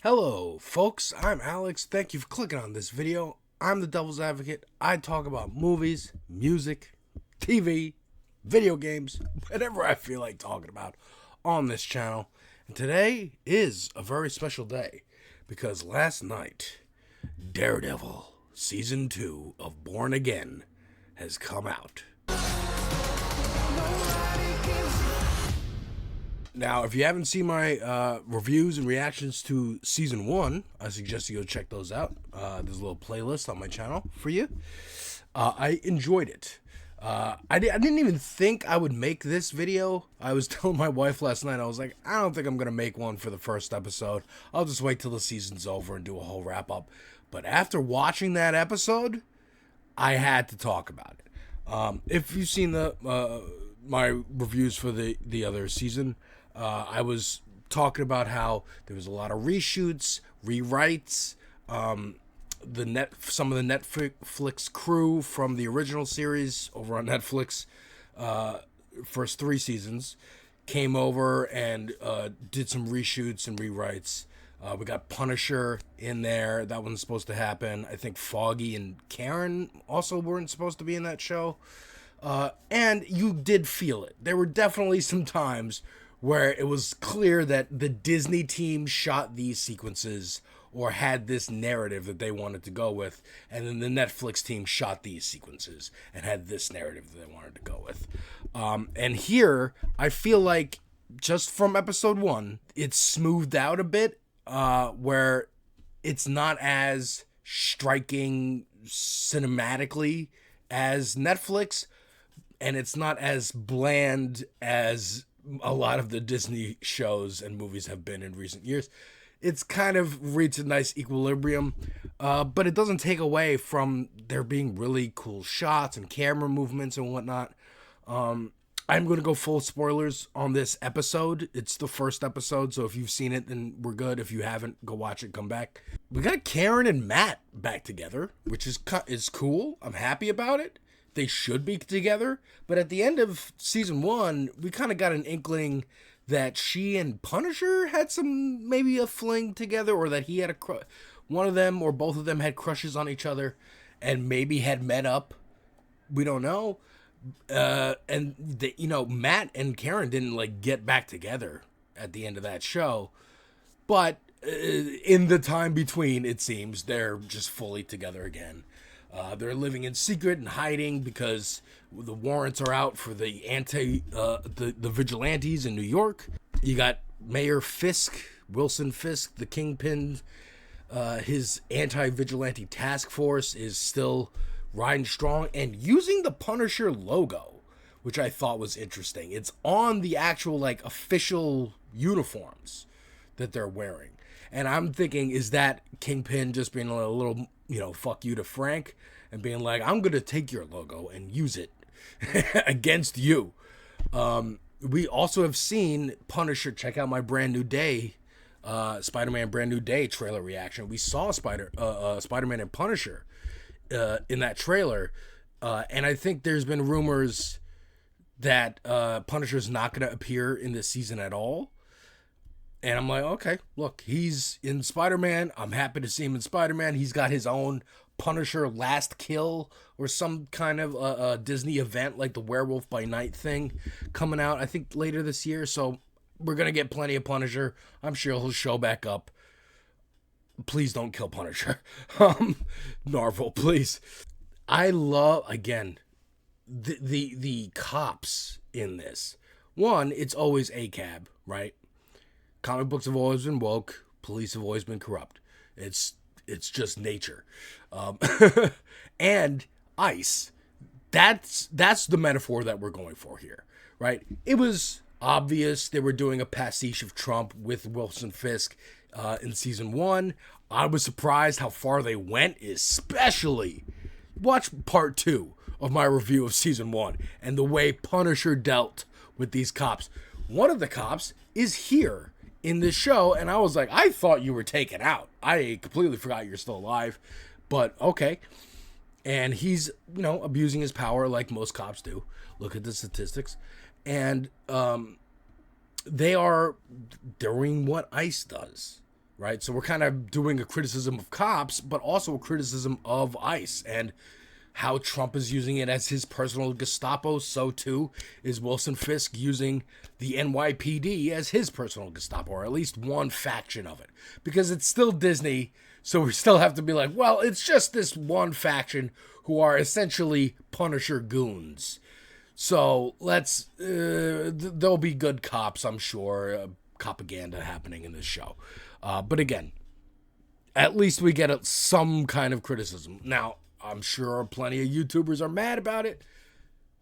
Hello, folks. I'm Alex. Thank you for clicking on this video. I'm the Devil's Advocate. I talk about movies, music, TV, video games, whatever I feel like talking about on this channel. And today is a very special day because last night, Daredevil Season 2 of Born Again has come out. Now, if you haven't seen my reviews and reactions to Season 1, I suggest you go check those out. There's a little playlist on my channel for you. I enjoyed it. I didn't even think I would make this video. I was telling my wife last night, I was like, I don't think I'm going to make one for the first episode. I'll just wait till the season's over and do a whole wrap-up. But after watching that episode, I had to talk about it. If you've seen my reviews for the other season, I was talking about how there was a lot of reshoots, rewrites. Some of the Netflix crew from the original series over on Netflix, first 3 seasons, came over and did some reshoots and rewrites. We got Punisher in there. That wasn't supposed to happen. I think Foggy and Karen also weren't supposed to be in that show. And you did feel it. There were definitely some times where it was clear that the Disney team shot these sequences or had this narrative that they wanted to go with, and then the Netflix team shot these sequences and had this narrative that they wanted to go with. And here, I feel like, just from episode 1, it's smoothed out a bit, where it's not as striking cinematically as Netflix, and it's not as bland as a lot of the Disney shows and movies have been in recent years. It's kind of reached a nice equilibrium, but it doesn't take away from there being really cool shots and camera movements and whatnot. I'm going to go full spoilers on this episode. It's the first episode, so if you've seen it, then we're good. If you haven't, go watch it, come back. We got Karen and Matt back together, which is cool. I'm happy about it. They should be together, but at the end of season 1, we kind of got an inkling that she and Punisher had maybe a fling together, or that he had one of them or both of them had crushes on each other and maybe had met up. We don't know. And Matt and Karen didn't get back together at the end of that show, but in the time between, it seems they're just fully together again. They're living in secret and hiding because the warrants are out for the vigilantes in New York. You got Mayor Fisk, Wilson Fisk, the Kingpin. His anti-vigilante task force is still riding strong and using the Punisher logo, which I thought was interesting. It's on the actual official uniforms that they're wearing. And I'm thinking, is that Kingpin just being a little, fuck you to Frank and being like, I'm going to take your logo and use it against you. We also have seen Punisher. Check out my Brand New Day, Spider-Man Brand New Day trailer reaction. We saw Spider-Man and Punisher in that trailer. And I think there's been rumors that Punisher's not going to appear in this season at all. And I'm like, okay, look, he's in Spider-Man. I'm happy to see him in Spider-Man. He's got his own Punisher Last Kill or some kind of a Disney event like the Werewolf by Night thing coming out, I think, later this year. So we're going to get plenty of Punisher. I'm sure he'll show back up. Please don't kill Punisher. Marvel, please. I love, again, the cops in this. One, it's always ACAB, right? Comic books have always been woke. Police have always been corrupt. It's just nature. And ICE. That's the metaphor that we're going for here, right? It was obvious they were doing a pastiche of Trump with Wilson Fisk in season 1. I was surprised how far they went, especially watch part 2 of my review of season 1 and the way Punisher dealt with these cops. One of the cops is here in this show, and I was like, I thought you were taken out. I completely forgot you're still alive, but okay. And he's, abusing his power like most cops do. Look at the statistics. And they are doing what ICE does. right? So we're kind of doing a criticism of cops, but also a criticism of ICE and how Trump is using it as his personal Gestapo. So too is Wilson Fisk using the NYPD as his personal Gestapo, or at least one faction of it, because it's still Disney. So we still have to be like, well, it's just this one faction who are essentially Punisher goons. So there'll be good cops, I'm sure, propaganda happening in this show. But again, at least we get some kind of criticism. Now, I'm sure plenty of YouTubers are mad about it.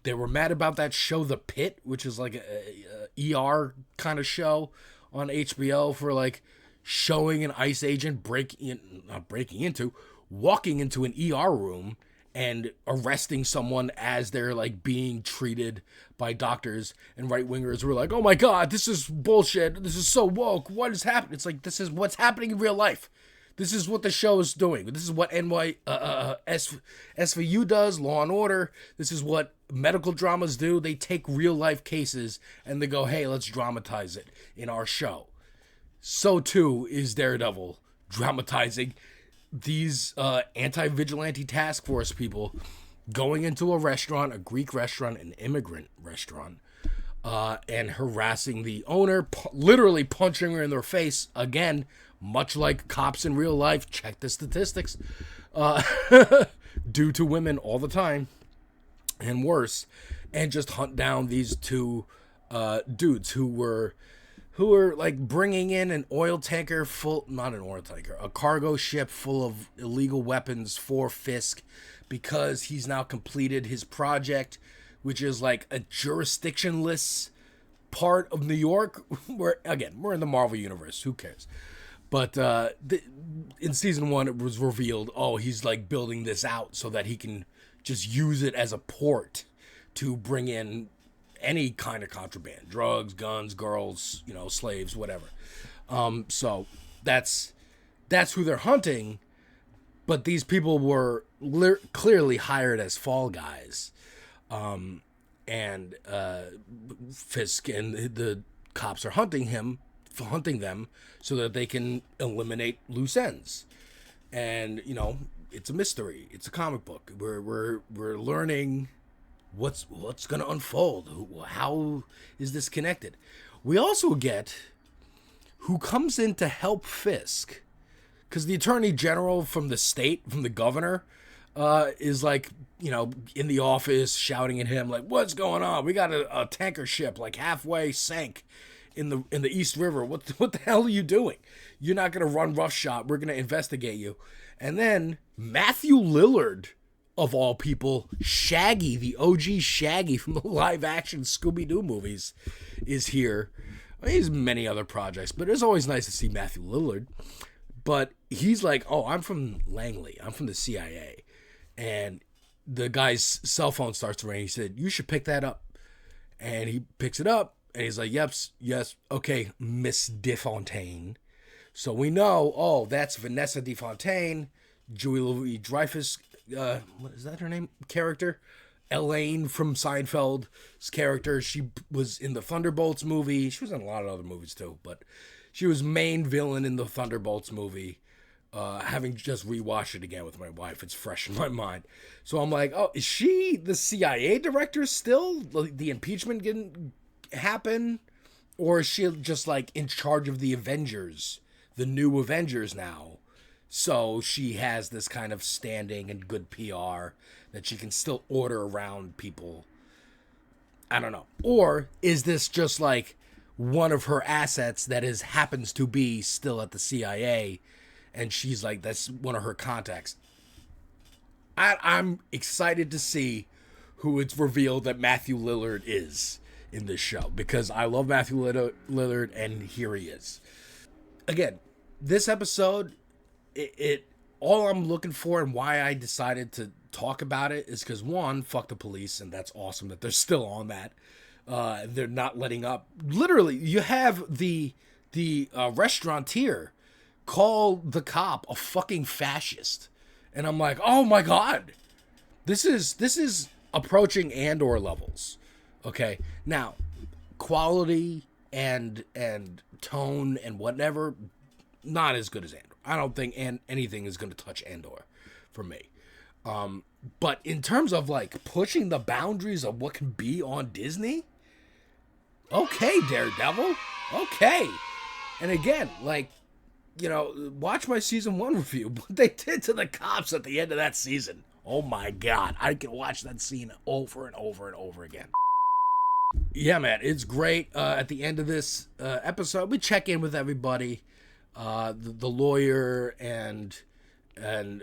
They were mad about that show, The Pit, which is like a ER kind of show on HBO for like showing an ICE agent walking into an ER room and arresting someone as they're like being treated by doctors, and right-wingers were like, oh my God, this is bullshit. This is so woke. What is happening? It's like, this is what's happening in real life. This is what the show is doing. This is what SVU does, Law and Order. This is what medical dramas do. They take real life cases and they go, hey, let's dramatize it in our show. So too is Daredevil dramatizing these anti-vigilante task force people going into a restaurant, a Greek restaurant, an immigrant restaurant, and harassing the owner, literally punching her in their face again, much like cops in real life. Check the statistics. Do to women all the time, and worse, and just hunt down these two dudes who were like bringing in an oil tanker a cargo ship full of illegal weapons for Fisk, because he's now completed his project, which is like a jurisdictionless part of New York, where, again, we're in the Marvel universe, who cares? But in season 1, it was revealed, he's like building this out so that he can just use it as a port to bring in any kind of contraband, drugs, guns, girls, slaves, whatever. So that's who they're hunting. But these people were clearly hired as fall guys. And Fisk and the cops are hunting them so that they can eliminate loose ends. And it's a mystery. It's a comic book. We're learning what's going to unfold. How is this connected? We also get who comes in to help Fisk, because the attorney general from the state, from the governor, is like, in the office shouting at him like, what's going on? We got a tanker ship like halfway sank in the East River. What the hell are you doing? You're not going to run roughshod. We're going to investigate you. And then Matthew Lillard, of all people, Shaggy, the OG Shaggy from the live action Scooby-Doo movies, is here. He's many other projects, but it's always nice to see Matthew Lillard. But he's like, I'm from Langley. I'm from the CIA. And the guy's cell phone starts to ring. He said, you should pick that up. And he picks it up. And he's like, yes, okay, Miss DeFontaine. So we know, that's Vanessa DeFontaine, Julie Louis-Dreyfus, what is that her name? Character? Elaine from Seinfeld's character. She was in the Thunderbolts movie. She was in a lot of other movies too, but she was main villain in the Thunderbolts movie. Having just rewatched it again with my wife, it's fresh in my mind. So I'm like, is she the CIA director still? The impeachment didn't happen? Or is she just like in charge of the Avengers, the new Avengers now? So she has this kind of standing and good PR that she can still order around people. I don't know. Or is this just like one of her assets that happens to be still at the CIA, and she's like, that's one of her contacts? I'm excited to see who it's revealed that Matthew Lillard is in this show, because I love Matthew Lillard, and here he is. Again, this episode, it all I'm looking for, and why I decided to talk about it, is because, one, fuck the police, and that's awesome that they're still on that. They're not letting up. Literally, you have the restaurateur call the cop a fucking fascist, and I'm like, oh my god, this is approaching Andor levels. Okay, now quality and tone and whatever, not as good as Andor. I don't think anything is going to touch Andor for me. But in terms of like pushing the boundaries of what can be on Disney, okay, Daredevil, okay. And again, like, you know, watch my season 1 review. What they did to the cops at the end of that season. Oh my God, I can watch that scene over and over and over again. Yeah, man, it's great. At the end of this episode, we check in with everybody, the lawyer and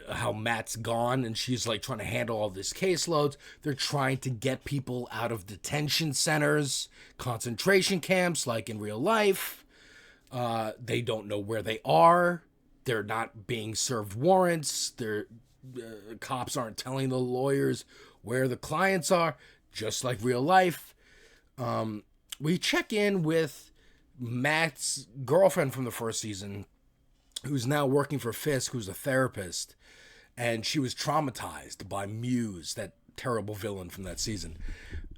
how Matt's gone, and she's like trying to handle all this caseloads. They're trying to get people out of detention centers, concentration camps, like in real life. They don't know where they are. They're not being served warrants. Cops aren't telling the lawyers where the clients are, just like real life. We check in with Matt's girlfriend from the first season, who's now working for Fisk, who's a therapist, and she was traumatized by Muse, that terrible villain from that season.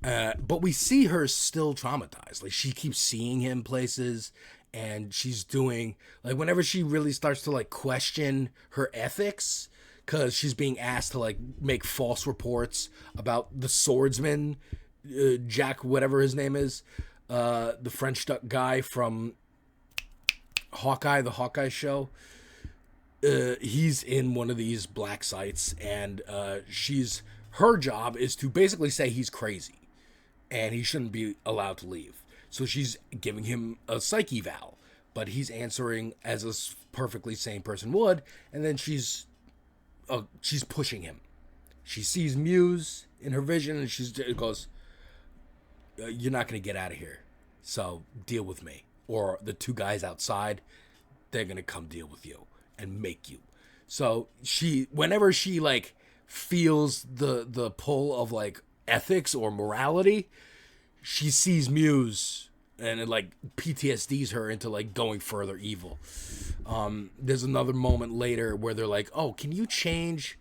But we see her still traumatized. Like, she keeps seeing him places, and she's doing, like, whenever she really starts to, like, question her ethics, because she's being asked to, like, make false reports about the swordsman, Jack, whatever his name is, the French guy from Hawkeye, the Hawkeye show. He's in one of these black sites, and her job is to basically say he's crazy and he shouldn't be allowed to leave. So she's giving him a psych eval, but he's answering as a perfectly sane person would, and then she's pushing him. She sees Muse in her vision, and she goes, "You're not going to get out of here, so deal with me." Or the two guys outside, they're going to come deal with you and make you. So whenever she like feels the pull of like ethics or morality, she sees Muse and it like PTSDs her into like going further evil. There's another moment later where they're like, "Oh, can you change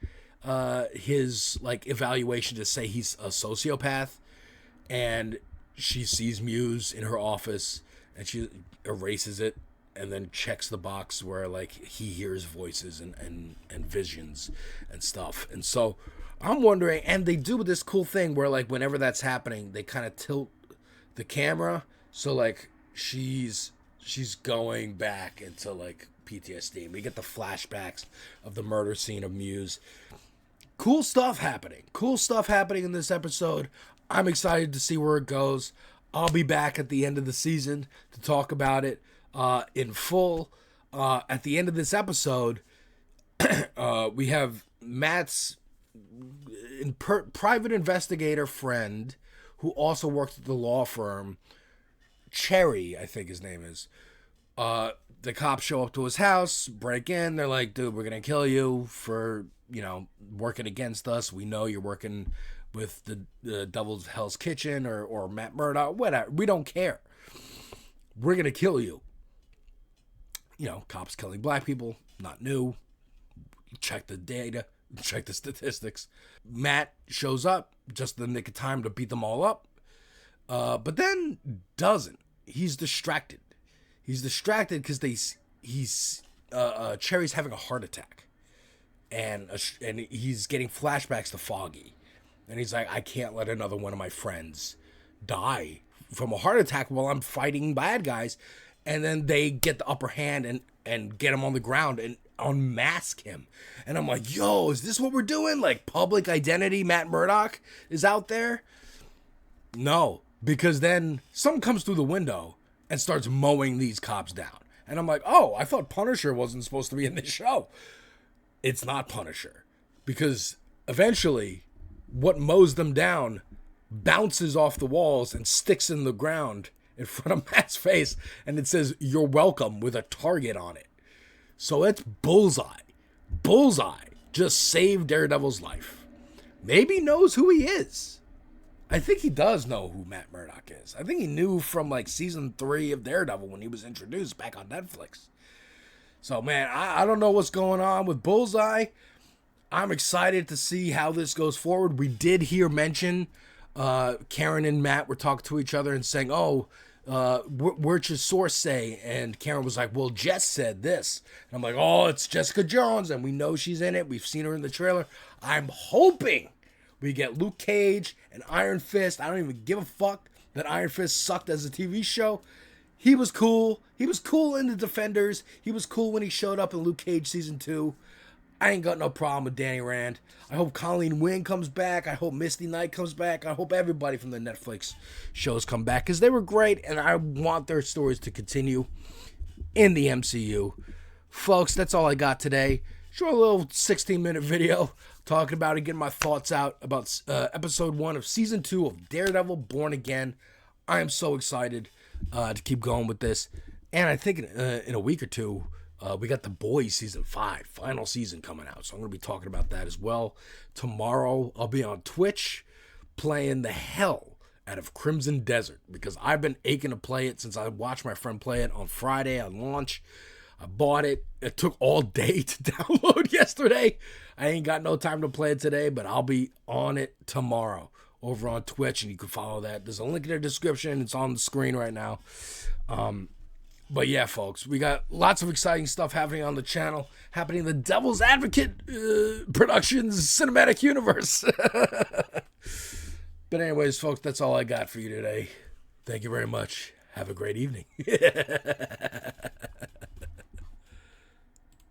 his like evaluation to say he's a sociopath?" And she sees Muse in her office, and she erases it and then checks the box where like he hears voices and visions and stuff. And so I'm wondering, and they do this cool thing where like whenever that's happening, they kind of tilt the camera, so like she's going back into like PTSD, and we get the flashbacks of the murder scene of Muse. Cool stuff happening in this episode. I'm excited to see where it goes. I'll be back at the end of the season to talk about it in full. At the end of this episode, we have Matt's private investigator friend, who also works at the law firm, Cherry, I think his name is. The cops show up to his house, break in. They're like, "Dude, we're going to kill you for, working against us. We know you're working with the Devil's Hell's Kitchen or Matt Murdock, whatever. We don't care. We're going to kill you." Cops killing black people, not new. Check the data, check the statistics. Matt shows up just in the nick of time to beat them all up. But then doesn't. He's distracted. He's distracted because Cherry's having a heart attack. And he's getting flashbacks to Foggy. And he's like, "I can't let another one of my friends die from a heart attack while I'm fighting bad guys." And then they get the upper hand and get him on the ground and unmask him. And I'm like, yo, is this what we're doing? Like, public identity Matt Murdock is out there? No, because then someone comes through the window and starts mowing these cops down. And I'm like, oh, I thought Punisher wasn't supposed to be in this show. It's not Punisher. Because eventually, what mows them down bounces off the walls and sticks in the ground in front of Matt's face, and it says, "You're welcome," with a target on it. So it's Bullseye. Bullseye just saved Daredevil's life. Maybe knows who he is. I think he does know who Matt Murdock is. I think he knew from like season 3 of Daredevil when he was introduced back on Netflix. So man, I don't know what's going on with Bullseye. I'm excited to see how this goes forward. We did hear mention Karen and Matt were talking to each other and saying, "Oh, Where'd your source say? And Karen was like, well, Jess said this. And I'm like, oh, it's Jessica Jones, and we know she's in it. We've seen her in the trailer. I'm hoping we get Luke Cage and Iron Fist. I don't even give a fuck that Iron Fist sucked as a TV show. He was cool. He was cool in The Defenders. He was cool when he showed up in Luke Cage Season 2. I ain't got no problem with Danny Rand. I hope Colleen Wing comes back. I hope Misty Knight comes back. I hope everybody from the Netflix shows come back because they were great, and I want their stories to continue in the MCU. Folks, that's all I got today. Short little 16-minute video talking about it, getting my thoughts out about episode 1 of season 2 of Daredevil Born Again. I am so excited to keep going with this. And I think in a week or two, we got The Boys season 5, final season coming out. So I'm going to be talking about that as well. Tomorrow, I'll be on Twitch playing the hell out of Crimson Desert because I've been aching to play it since I watched my friend play it on Friday on launch. I bought it. It took all day to download yesterday. I ain't got no time to play it today, but I'll be on it tomorrow over on Twitch, and you can follow that. There's a link in the description. It's on the screen right now. But yeah, folks, we got lots of exciting stuff happening on the channel, happening in the Devil's Advocate Productions Cinematic Universe. But anyways, folks, that's all I got for you today. Thank you very much. Have a great evening.